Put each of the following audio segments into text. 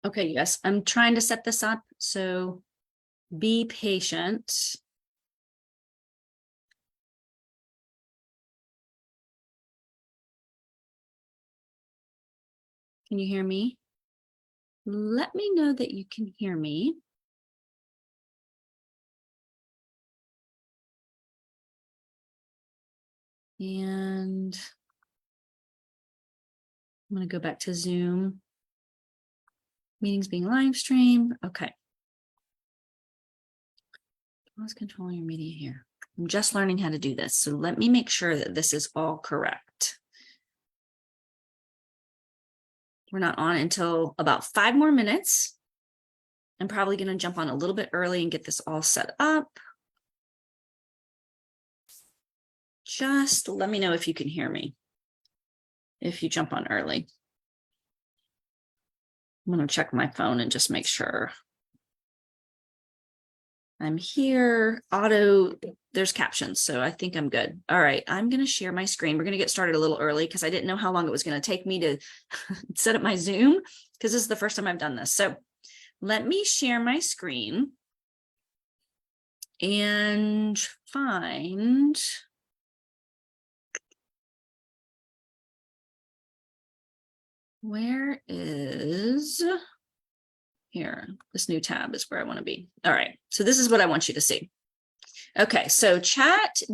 Okay, yes, I'm trying to set this up, so be patient. Can you hear me? Let me know that you can hear me. And I'm going to go back to Zoom. Meetings being live streamed. Okay. Pause controlling your media here. I'm just learning how to do this. So let me make sure that this is all correct. We're not on until about 5 more minutes. I'm probably going to jump on a little bit early and get this all set up. Just let me know if you can hear me, if you jump on early. I'm going to check my phone and just make sure I'm here. There's captions, so I think I'm good. All right, I'm going to share my screen. We're going to get started a little early because I didn't know how long it was going to take me to set up my Zoom, because this is the first time I've done this. So let me share my screen and find where is here. This new tab is where I want to be. All right, so this is what I want you to see. Okay, so ChatGPT,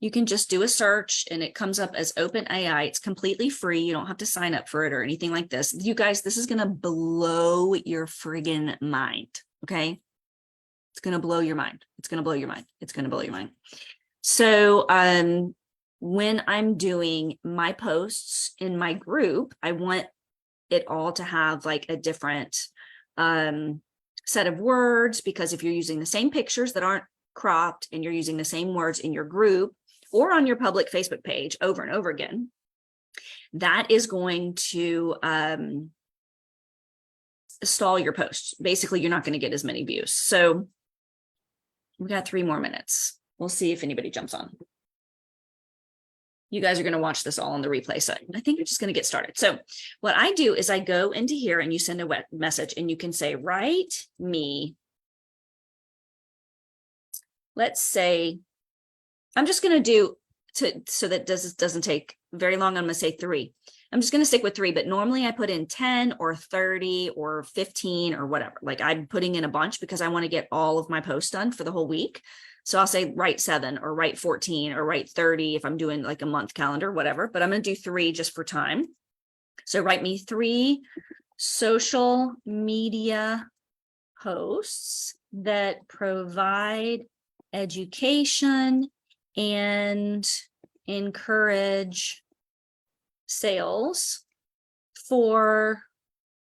you can just do a search and it comes up as OpenAI. It's completely free. You don't have to sign up for it or anything like this. You guys, this is going to blow your friggin' mind. Okay. It's going to blow your mind. It's going to blow your mind. It's going to blow your mind. So, when I'm doing my posts in my group, I want it all to have like a different, set of words, because if you're using the same pictures that aren't cropped and you're using the same words in your group or on your public Facebook page over and over again, that is going to stall your post. Basically, you're not going to get as many views. So we've got 3 more minutes. We'll see if anybody jumps on. You guys are going to watch this all on the replay side. I think we're just going to get started. So what I do is I go into here and you send a web message and you can say, write me. Let's say, I'm just going to do so that doesn't take very long. I'm going to say 3. I'm just going to stick with 3, but normally I put in 10 or 30 or 15 or whatever. Like I'm putting in a bunch because I want to get all of my posts done for the whole week. So I'll say write 7 or write 14 or write 30 if I'm doing like a month calendar, whatever, but I'm going to do 3 just for time. So write me 3 social media posts that provide education and encourage sales for,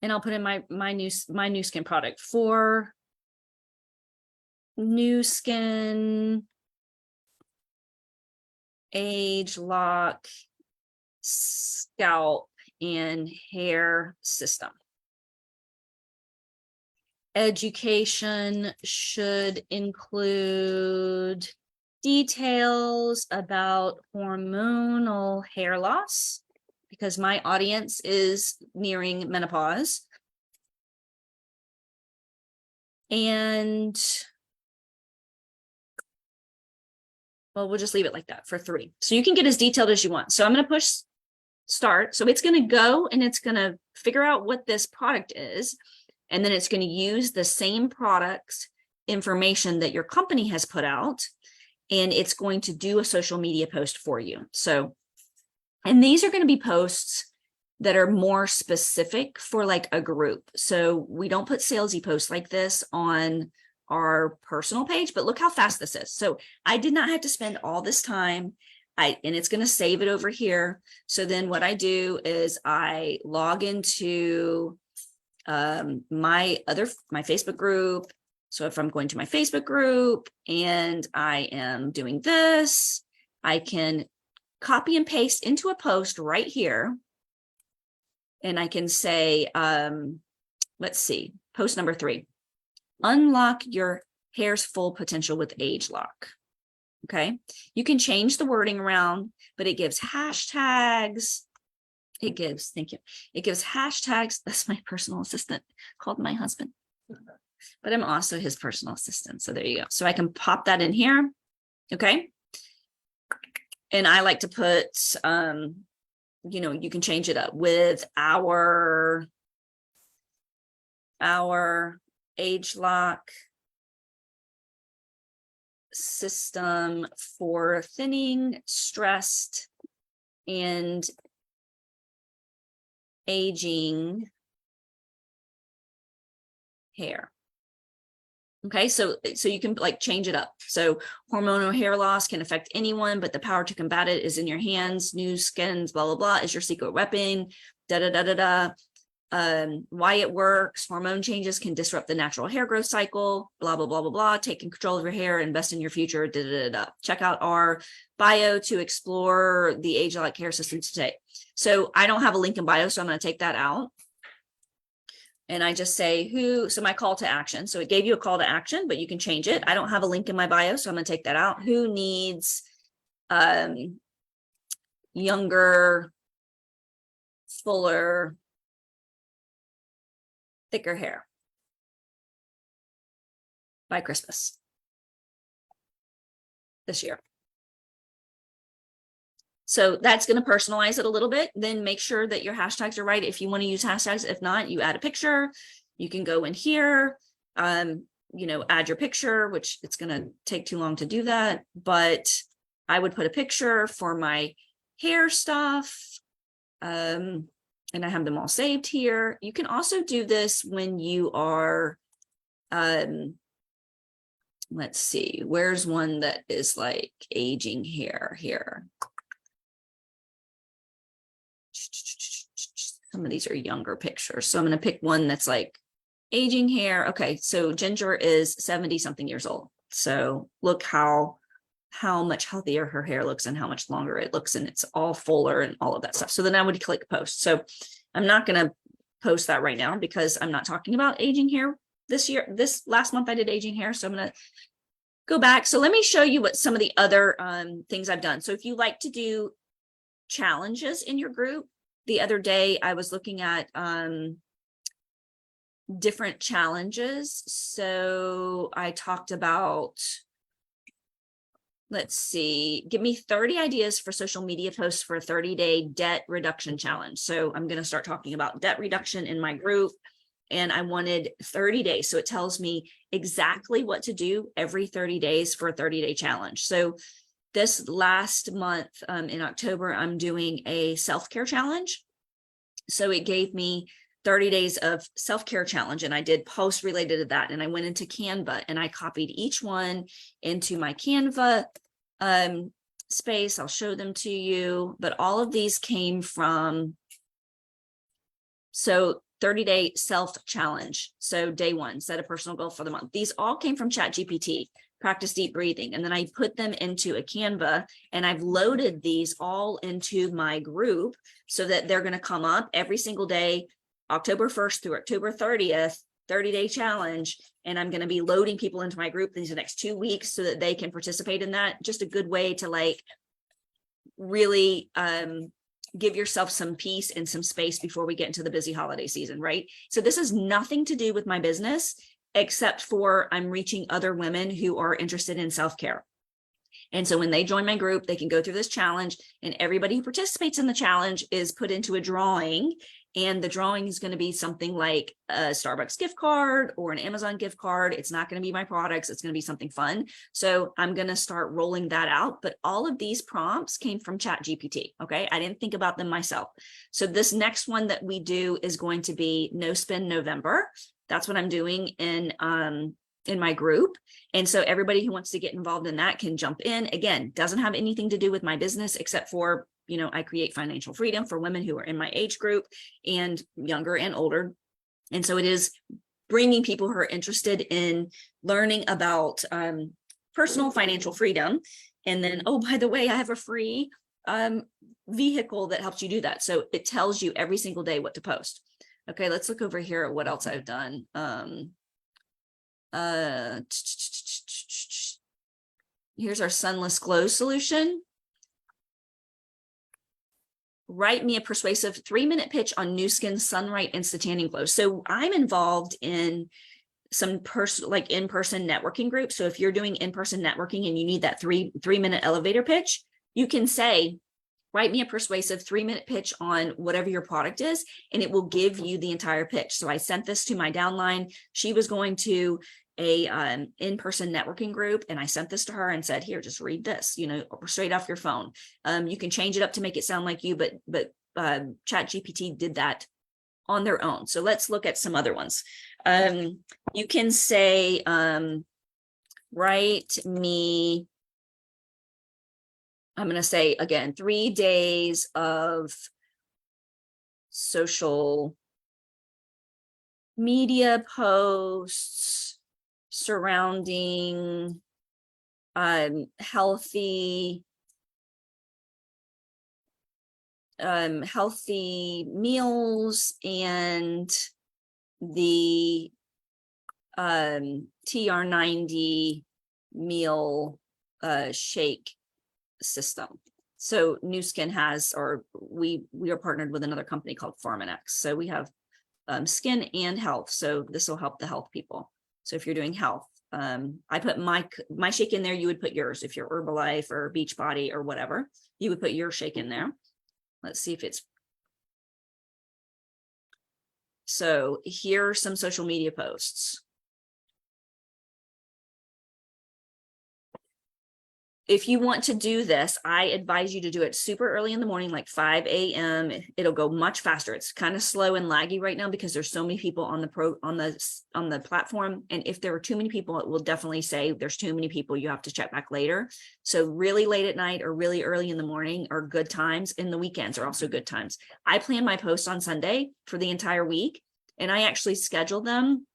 and I'll put in my new skin product for new skin, age lock, scalp, and hair system. Education should include details about hormonal hair loss, because my audience is nearing menopause. And well, we'll just leave it like that for 3. So you can get as detailed as you want. So I'm going to push start. So it's going to go and it's going to figure out what this product is. And then it's going to use the same product's information that your company has put out. And it's going to do a social media post for you. So, and these are going to be posts that are more specific for like a group. So we don't put salesy posts like this on our personal page, but look how fast this is. So I did not have to spend all this time. And it's going to save it over here. So then what I do is I log into my Facebook group. So if I'm going to my Facebook group and I am doing this, I can copy and paste into a post right here. And I can say, let's see, post number 3, unlock your hair's full potential with age lock. Okay. You can change the wording around, but it gives hashtags. It gives, thank you. It gives hashtags. That's my personal assistant called my husband, but I'm also his personal assistant. So there you go. So I can pop that in here. Okay. And I like to put, you can change it up with our age lock system for thinning, stressed, and aging hair. Okay, so you can like change it up. So hormonal hair loss can affect anyone, but the power to combat it is in your hands. New skins, blah, blah, blah, is your secret weapon. Da, da, da, da, da. Why it works. Hormone changes can disrupt the natural hair growth cycle, blah, blah, blah, blah, blah. Taking control of your hair, invest in your future, da, da, da, da. Check out our bio to explore the age like hair system today. So I don't have a link in bio, so I'm going to take that out. And I just say so my call to action. So it gave you a call to action, but you can change it. I don't have a link in my bio, so I'm going to take that out. Who needs younger, fuller, thicker hair by Christmas this year? So that's going to personalize it a little bit. Then make sure that your hashtags are right. If you want to use hashtags, if not, you add a picture. You can go in here, add your picture, which it's going to take too long to do that. But I would put a picture for my hair stuff. And I have them all saved here. You can also do this when you are, let's see, where's one that is like aging hair here? Some of these are younger pictures. So I'm going to pick one that's like aging hair. Okay. So Ginger is 70 something years old. So look how much healthier her hair looks and how much longer it looks. And it's all fuller and all of that stuff. So then I would click post. So I'm not going to post that right now because I'm not talking about aging hair this last month I did aging hair. So I'm going to go back. So let me show you what some of the other things I've done. So if you like to do challenges in your group, the other day I was looking at different challenges. So I talked about, let's see, give me 30 ideas for social media posts for a 30-day debt reduction challenge. So I'm going to start talking about debt reduction in my group. And I wanted 30 days. So it tells me exactly what to do every 30 days for a 30-day challenge. So this last month in October, I'm doing a self-care challenge. So it gave me 30 days of self-care challenge, and I did posts related to that. And I went into Canva and I copied each one into my Canva space. I'll show them to you, but all of these came from, 30-day self challenge. So day one, set a personal goal for the month. These all came from ChatGPT. Practice deep breathing. And then I put them into a Canva, and I've loaded these all into my group so that they're going to come up every single day, October 1st through October 30th, 30-day challenge. And I'm going to be loading people into my group these next 2 weeks so that they can participate in that. Just a good way to like really give yourself some peace and some space before we get into the busy holiday season, right? So this has nothing to do with my business, except for I'm reaching other women who are interested in self-care. And so when they join my group, they can go through this challenge, and everybody who participates in the challenge is put into a drawing. And the drawing is going to be something like a Starbucks gift card or an Amazon gift card. It's not going to be my products. It's going to be something fun. So I'm going to start rolling that out. But all of these prompts came from ChatGPT. Okay. I didn't think about them myself. So this next one that we do is going to be No Spend November. That's what I'm doing in my group. And so everybody who wants to get involved in that can jump in. Again, doesn't have anything to do with my business, except for, I create financial freedom for women who are in my age group and younger and older. And so it is bringing people who are interested in learning about personal financial freedom. And then, oh, by the way, I have a free vehicle that helps you do that. So it tells you every single day what to post. Okay, let's look over here at what else I've done. Here's our sunless glow solution. write me a persuasive 3-minute pitch on new skin sunlight instant tanning glow. So I'm involved in some in-person networking groups. So if you're doing in-person networking and you need that three-minute elevator pitch, you can say, write me a persuasive 3-minute pitch on whatever your product is, and it will give you the entire pitch. So I sent this to my downline. She was going to a in-person networking group, and I sent this to her and said, here, just read this, straight off your phone. You can change it up to make it sound like you, but ChatGPT did that on their own. So let's look at some other ones. You can say, write me, I'm going to say again, 3 days of social media posts surrounding healthy meals and the TR90 meal shake system. So Nu Skin has, or we are partnered with another company called Pharmanex. So we have skin and health. So this will help the health people. So if you're doing health, I put my shake in there. You would put yours. If you're Herbalife or Beachbody or whatever, you would put your shake in there. Let's see if it's. So here are some social media posts. If you want to do this, I advise you to do it super early in the morning, like 5 a.m. It'll go much faster. It's kind of slow and laggy right now because there's so many people on the platform. And if there are too many people, it will definitely say there's too many people. You have to check back later. So really late at night or really early in the morning are good times. And the weekends are also good times. I plan my posts on Sunday for the entire week, and I actually schedule them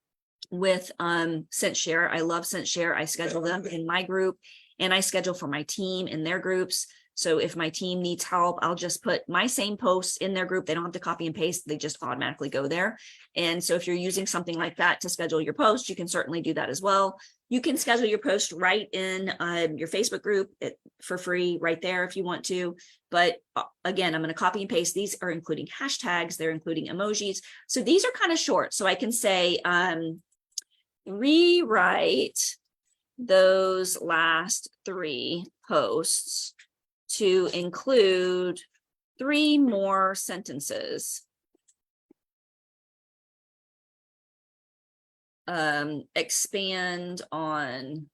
with SenseShare. I love SenseShare. I schedule them in my group, and I schedule for my team in their groups. So if my team needs help, I'll just put my same posts in their group. They don't have to copy and paste. They just automatically go there. And so if you're using something like that to schedule your post, you can certainly do that as well. You can schedule your post right in your Facebook group for free right there if you want to. But again, I'm going to copy and paste. These are including hashtags. They're including emojis. So these are kind of short. So I can say, rewrite those last 3 posts to include 3 more sentences. Expand on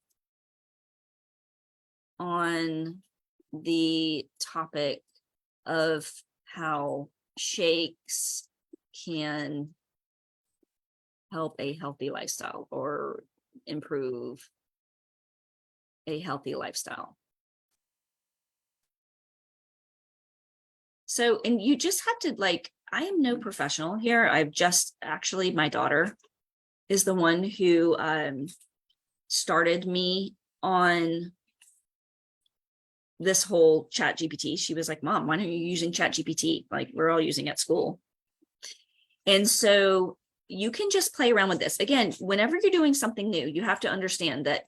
the topic of how shakes can help a healthy lifestyle or improve a healthy lifestyle. So, and you just have to I am no professional here. I've just actually, my daughter is the one who started me on this whole ChatGPT. She was like, Mom, why aren't you using ChatGPT? Like we're all using it at school. And so you can just play around with this. Again, whenever you're doing something new, you have to understand that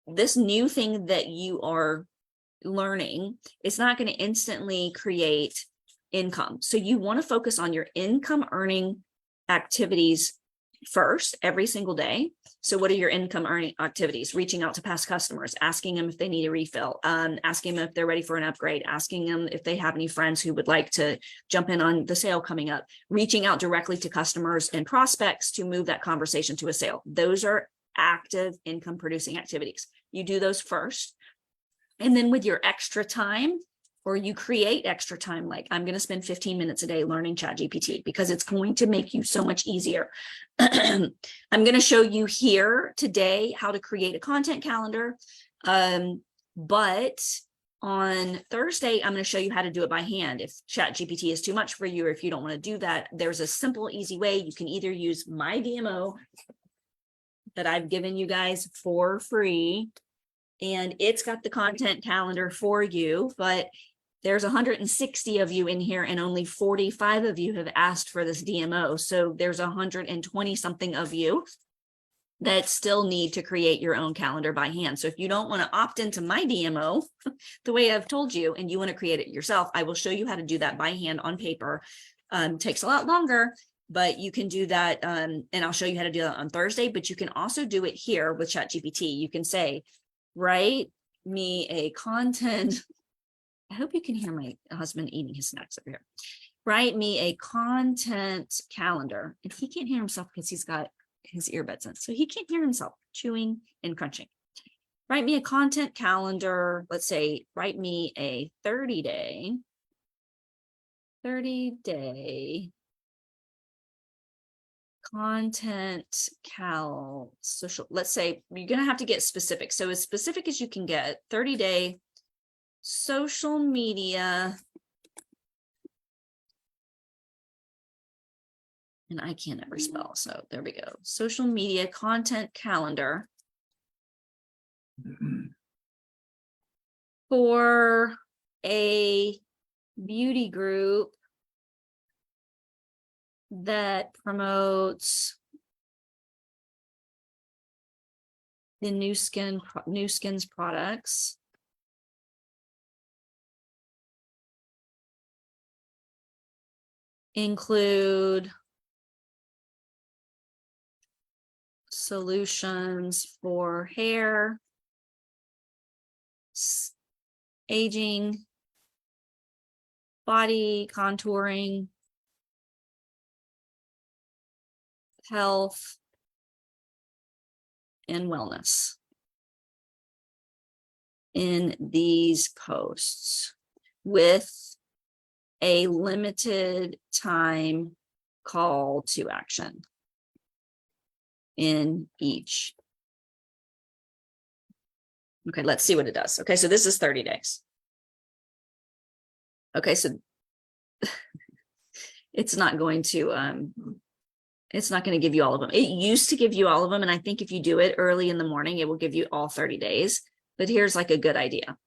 this new thing that you are learning, it's not going to instantly create income. So you want to focus on your income earning activities first every single day. So what are your income earning activities? Reaching out to past customers, asking them if they need a refill, asking them if they're ready for an upgrade, asking them if they have any friends who would like to jump in on the sale coming up, reaching out directly to customers and prospects to move that conversation to a sale. Those are active income producing activities. You do those first. And then with your extra time, or you create extra time, like I'm going to spend 15 minutes a day learning ChatGPT because it's going to make you so much easier. I'm going to show you here today how to create a content calendar. But on Thursday, I'm going to show you how to do it by hand. If ChatGPT is too much for you, or if you don't want to do that, there's a simple, easy way. You can either use my DMO that I've given you guys for free, and it's got the content calendar for you, but there's 160 of you in here and only 45 of you have asked for this DMO. So there's 120 something of you that still need to create your own calendar by hand. So if you don't want to opt into my DMO, the way I've told you, and you want to create it yourself, I will show you how to do that by hand on paper. Takes a lot longer, but you can do that. And I'll show you how to do that on Thursday, but you can also do it here with ChatGPT. You can say, write me a content. I hope you can hear my husband eating his snacks over here. Write me a content calendar. And he can't hear himself because he's got his earbuds in. So he can't hear himself chewing and crunching. Write me a content calendar. Let's say, write me a 30-day content social. Let's say you're going to have to get specific. So as specific as you can get, 30-day social media. And I can't ever spell. So there we go. Social media content calendar for a beauty group that promotes the new skins products. Include solutions for hair, aging, body contouring, health, and wellness in these posts with a limited time call to action in each. Okay, let's see what it does. Okay, so this is 30 days. Okay, so it's not going to give you all of them. It used to give you all of them, and I think if you do it early in the morning, it will give you all 30 days. But here's like a good idea.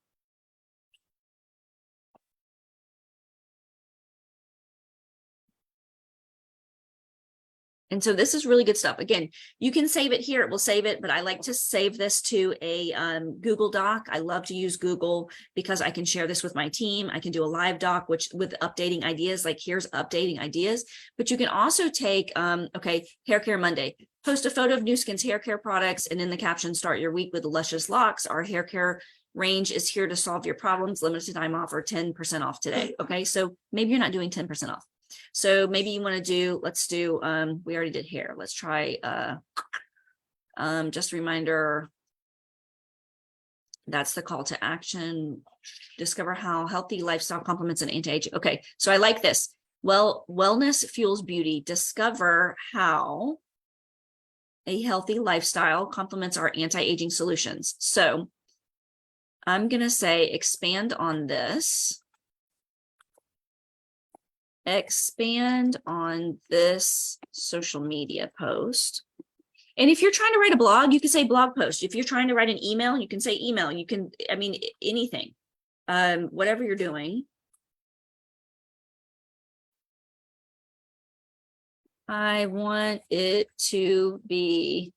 And so this is really good stuff. Again, you can save it here. It will save it, but I like to save this to a Google Doc. I love to use Google because I can share this with my team. I can do a live doc, which with updating ideas, like here's updating ideas. But you can also take, okay, Hair Care Monday. Post a photo of Nu Skin's hair care products, and in the caption, start your week with luscious locks. Our hair care range is here to solve your problems. Limited time offer, 10% off today. Okay, so maybe you're not doing 10% off. So maybe you want to do, let's do, we already did hair. Let's try, just a reminder, that's the call to action. Discover how healthy lifestyle complements an anti-aging. Okay, so I like this. Well, wellness fuels beauty. Discover how a healthy lifestyle complements our anti-aging solutions. So I'm going to say expand on this. Expand on this social media post. And if you're trying to write a blog, you can say blog post. If you're trying to write an email, you can say email. You can, I mean, anything, whatever you're doing. I want it to be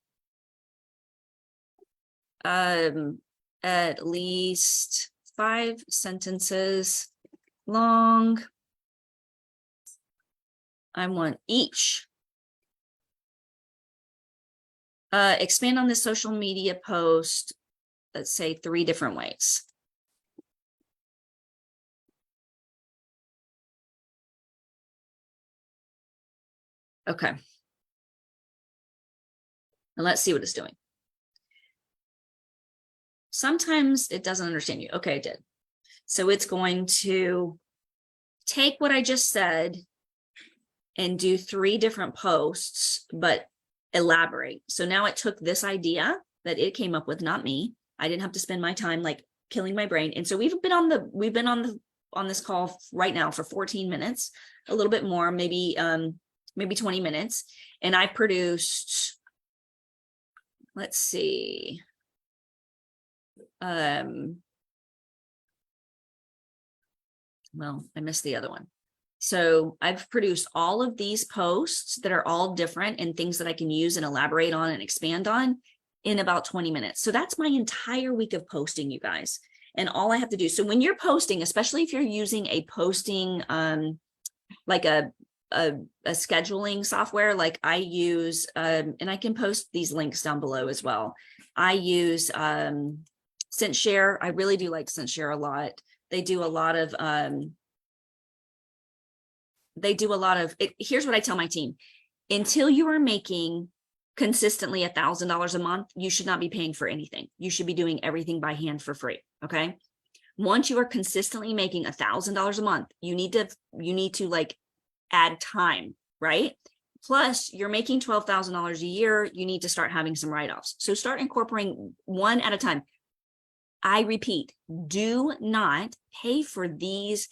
at least 5 sentences long. I want each. Expand on this social media post, let's say 3 different ways. Okay. And let's see what it's doing. Sometimes it doesn't understand you. Okay, it did. So it's going to take what I just said and do 3 different posts, but elaborate. So now it took this idea that it came up with, not me. I didn't have to spend my time like killing my brain. And so we've been on this call right now for 14 minutes, a little bit more, maybe 20 minutes. And I produced, let's see, well, I missed the other one. So I've produced all of these posts that are all different and things that I can use and elaborate on and expand on in about 20 minutes. So that's my entire week of posting, you guys. And all I have to do. So when you're posting, especially if you're using a posting, like a scheduling software, like I use, and I can post these links down below as well. I use ScentShare. I really do like ScentShare a lot. They do a lot of here's what I tell my team. Until you are making consistently $1,000 a month, you should not be paying for anything. You should be doing everything by hand for free. Okay. Once you are consistently making $1,000 a month, you need to like add time, right? Plus you're making $12,000 a year. You need to start having some write-offs. So start incorporating one at a time. I repeat, do not pay for these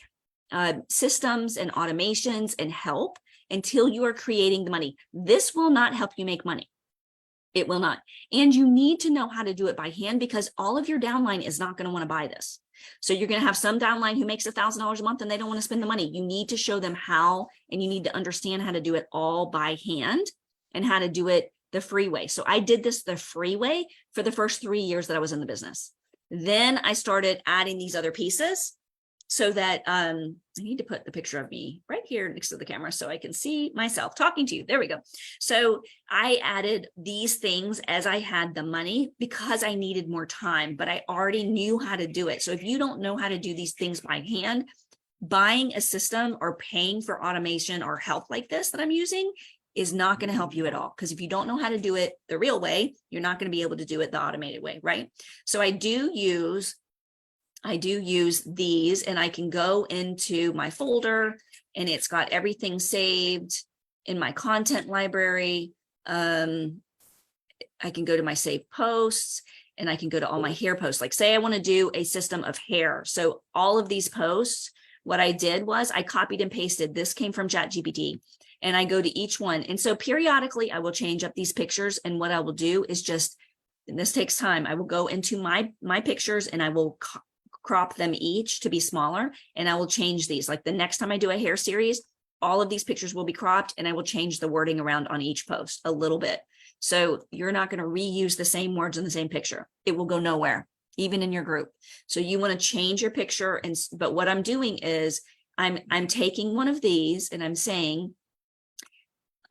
systems and automations and help until you are creating the money. This will not help you make money. It will not. And you need to know how to do it by hand, because all of your downline is not going to want to buy this. So you're going to have some downline who makes $1,000 a month and they don't want to spend the money. You need to show them how, and you need to understand how to do it all by hand and how to do it the free way. So I did this the free way for the first 3 years that I was in the business. Then I started adding these other pieces so that I need to put the picture of me right here next to the camera so I can see myself talking to you. There we go. So I added these things as I had the money because I needed more time, but I already knew how to do it. So if you don't know how to do these things by hand, buying a system or paying for automation or help like this that I'm using is not going to help you at all. Because if you don't know how to do it the real way, you're not going to be able to do it the automated way, right? So I do use these, and I can go into my folder and it's got everything saved in my content library. I can go to my saved posts and I can go to all my hair posts. Like say I want to do a system of hair. So all of these posts, what I did was I copied and pasted. This came from ChatGPT, and I go to each one. And so periodically I will change up these pictures. And what I will do is just, and this takes time, I will go into my pictures and I will crop them each to be smaller, and I will change these. Like the next time I do a hair series, all of these pictures will be cropped and I will change the wording around on each post a little bit. So you're not going to reuse the same words in the same picture. It will go nowhere, even in your group. So you want to change your picture. But what I'm doing is I'm taking one of these and I'm saying,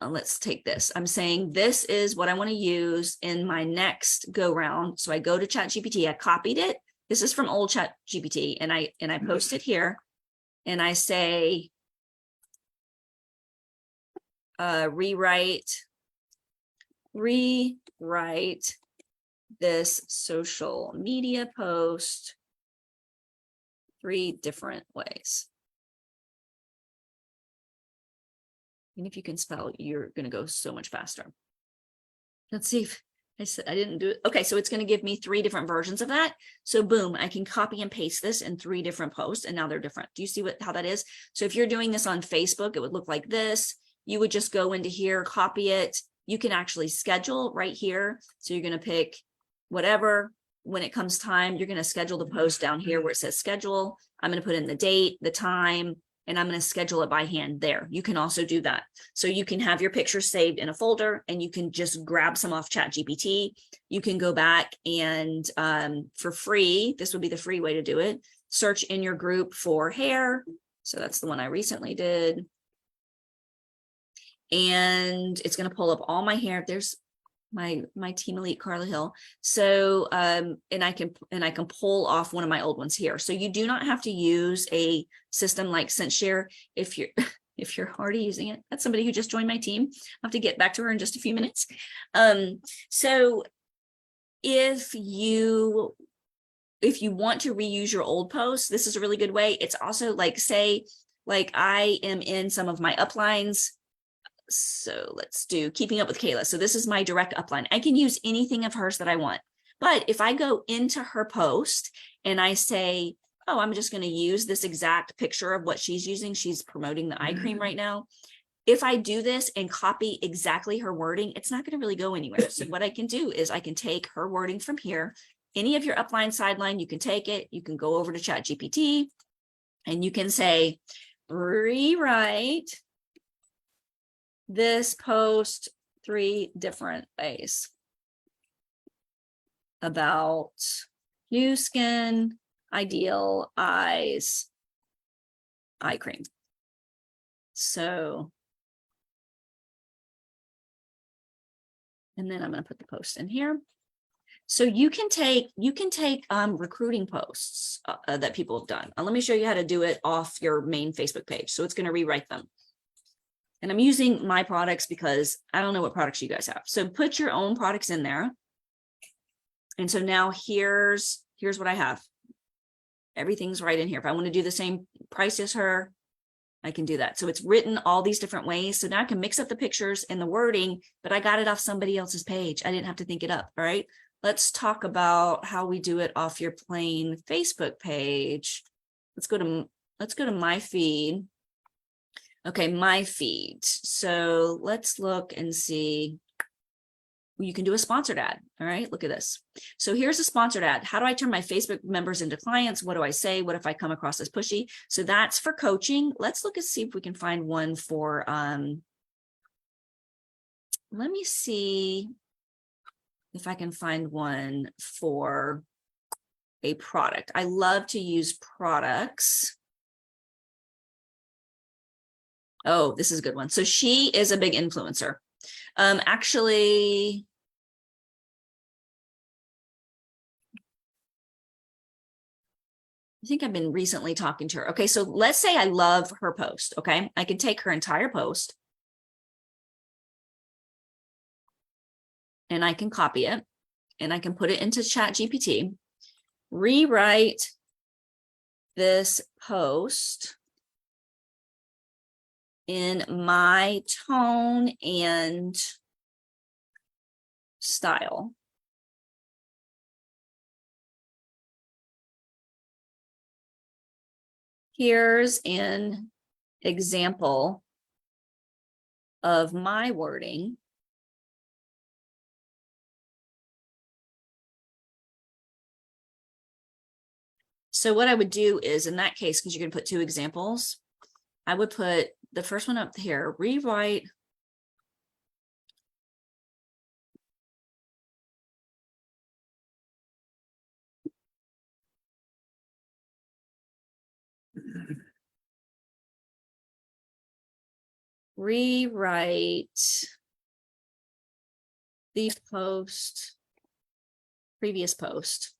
let's take this. I'm saying this is what I want to use in my next go round. So I go to ChatGPT, I copied it. This is from old ChatGPT, and I post it here, and I say, rewrite this social media post 3 different ways. And if you can spell, you're going to go so much faster. Let's see if I said I didn't do it. Okay, so it's going to give me 3 different versions of that. So boom, I can copy and paste this in 3 different posts, and now they're different. Do you see how that is? So if you're doing this on Facebook, it would look like this. You would just go into here, copy it. You can actually schedule right here. So you're going to pick whatever. When it comes time, you're going to schedule the post down here where it says schedule. I'm going to put in the date, the time, and I'm going to schedule it by hand there. You can also do that. So you can have your pictures saved in a folder, and you can just grab some off ChatGPT. You can go back and for free, this would be the free way to do it, search in your group for hair. So that's the one I recently did. And it's going to pull up all my hair. There's my team elite Carla Hill. So and I can pull off one of my old ones here. So you do not have to use a system like ScentShare if you're already using it. That's somebody who just joined my team. I'll have to get back to her in just a few minutes. So if you want to reuse your old posts, this is a really good way. It's also like, say, like I am in some of my uplines. So let's do Keeping Up with Kayla. So this is my direct upline. I can use anything of hers that I want. But if I go into her post and I say, oh, I'm just going to use this exact picture of what she's using. She's promoting the eye cream right now. If I do this and copy exactly her wording, it's not going to really go anywhere. So what I can do is I can take her wording from here. Any of your upline, sideline, you can take it. You can go over to ChatGPT and you can say, rewrite this post 3 different ways about new skin, ideal eyes, eye cream. So, and then I'm going to put the post in here. So you can take recruiting posts that people have done. Let me show you how to do it off your main Facebook page. So it's going to rewrite them. And I'm using my products because I don't know what products you guys have. So put your own products in there. And so now here's what I have. Everything's right in here. If I want to do the same price as her, I can do that. So it's written all these different ways. So now I can mix up the pictures and the wording, but I got it off somebody else's page. I didn't have to think it up. All right. Let's talk about how we do it off your plain Facebook page. Let's go to my feed. Okay, my feed. So let's look and see. You can do a sponsored ad. All right, look at this. So here's a sponsored ad. How do I turn my Facebook members into clients? What do I say? What if I come across as pushy? So that's for coaching. Let's look and see if we can find one for, let me see if I can find one for a product. I love to use products. Oh, this is a good one. So she is a big influencer. Actually, I think I've been recently talking to her. Okay, so let's say I love her post. Okay, I can take her entire post and I can copy it and I can put it into ChatGPT, rewrite this post in my tone and style. Here's an example of my wording. So what I would do is, in that case, because you're going to put 2 examples, I would put the first one up here, rewrite the previous post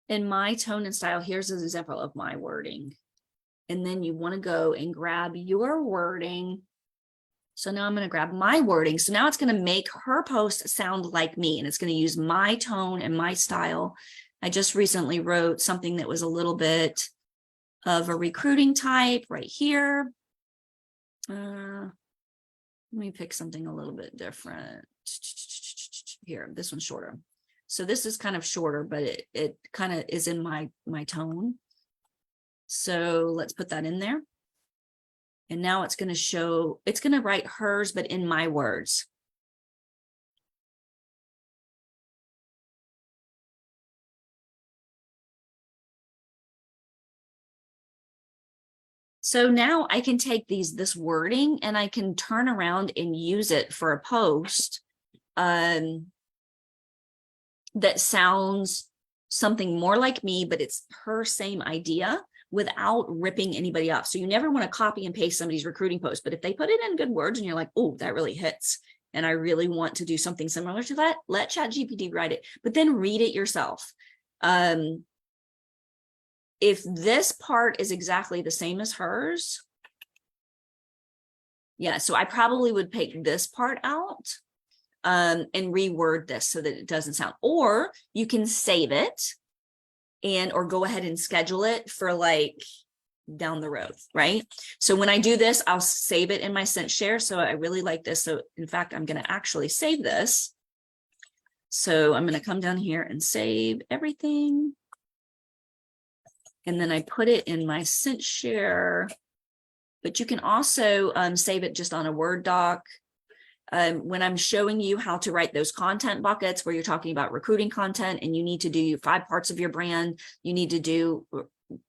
in my tone and style. Here's an example of my wording. And then you want to go and grab your wording. So now I'm going to grab my wording. So now it's going to make her post sound like me, and it's going to use my tone and my style. I just recently wrote something that was a little bit of a recruiting type right here. Let me pick something a little bit different. Here, this one's shorter. So this is kind of shorter, but it kind of is in my tone. So let's put that in there. And now it's going to write hers, but in my words. So now I can take this wording and I can turn around and use it for a post that sounds something more like me, but it's her same idea without ripping anybody off. So you never want to copy and paste somebody's recruiting post, but if they put it in good words and you're like, oh, that really hits, and I really want to do something similar to that, let ChatGPT write it, but then read it yourself. If this part is exactly the same as hers, yeah, so I probably would take this part out and reword this so that it doesn't sound, or you can save it or go ahead and schedule it for like down the road, right? So when I do this, I'll save it in my sent share. So I really like this. So in fact, I'm going to actually save this. So I'm going to come down here and save everything. And then I put it in my sent share, but you can also save it just on a Word doc. When I'm showing you how to write those content buckets where you're talking about recruiting content and you need to do 5 parts of your brand, you need to do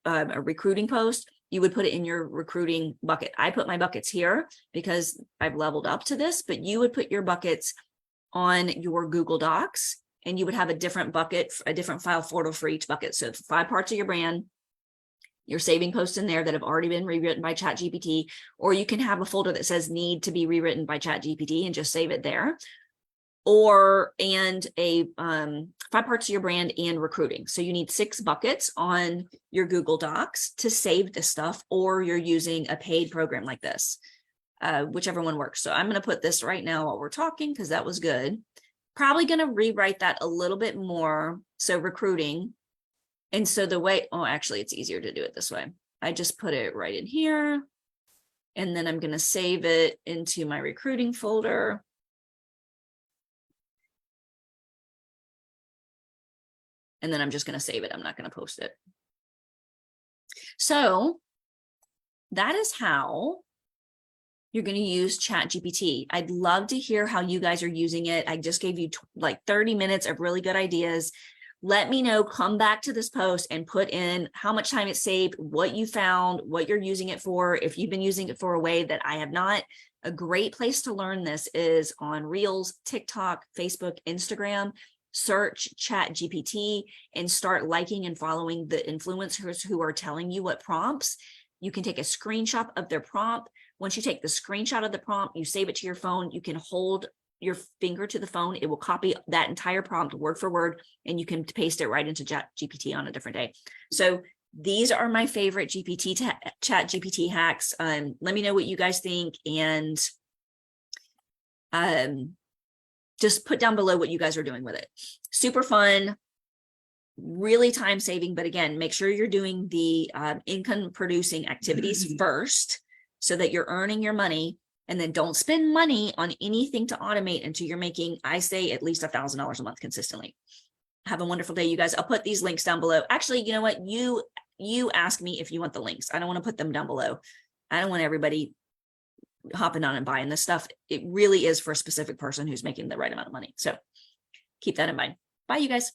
a recruiting post, you would put it in your recruiting bucket. I put my buckets here because I've leveled up to this, but you would put your buckets on your Google Docs, and you would have a different bucket, a different file folder for each bucket. So 5 parts of your brand, you're saving posts in there that have already been rewritten by ChatGPT, or you can have a folder that says need to be rewritten by ChatGPT and just save it there. And a 5 parts of your brand and recruiting. So you need 6 buckets on your Google Docs to save this stuff, or you're using a paid program like this, whichever one works. So I'm going to put this right now while we're talking, because that was good. Probably going to rewrite that a little bit more. So recruiting. And so the way, oh, actually it's easier to do it this way. I just put it right in here, and then I'm going to save it into my recruiting folder. And then I'm just going to save it. I'm not going to post it. So that is how you're going to use ChatGPT. I'd love to hear how you guys are using it. I just gave you like 30 minutes of really good ideas. Let me know, come back to this post and put in how much time it saved, what you found, what you're using it for. If you've been using it for a way that I have not, a great place to learn this is on Reels, TikTok, Facebook, Instagram. Search ChatGPT and start liking and following the influencers who are telling you what prompts. You can take a screenshot of their prompt. Once you take the screenshot of the prompt, you save it to your phone. You can hold your finger to the phone. It will copy that entire prompt word for word, and you can paste it right into ChatGPT on a different day. So these are my favorite ChatGPT hacks. Let me know what you guys think, and just put down below what you guys are doing with it. Super fun, really time saving. But again, make sure you're doing the income producing activities first so that you're earning your money, and then don't spend money on anything to automate until you're making, I say, at least $1,000 a month consistently. Have a wonderful day, you guys. I'll put these links down below. Actually, you know what? You ask me if you want the links. I don't want to put them down below. I don't want everybody hopping on and buying this stuff. It really is for a specific person who's making the right amount of money. So keep that in mind. Bye, you guys.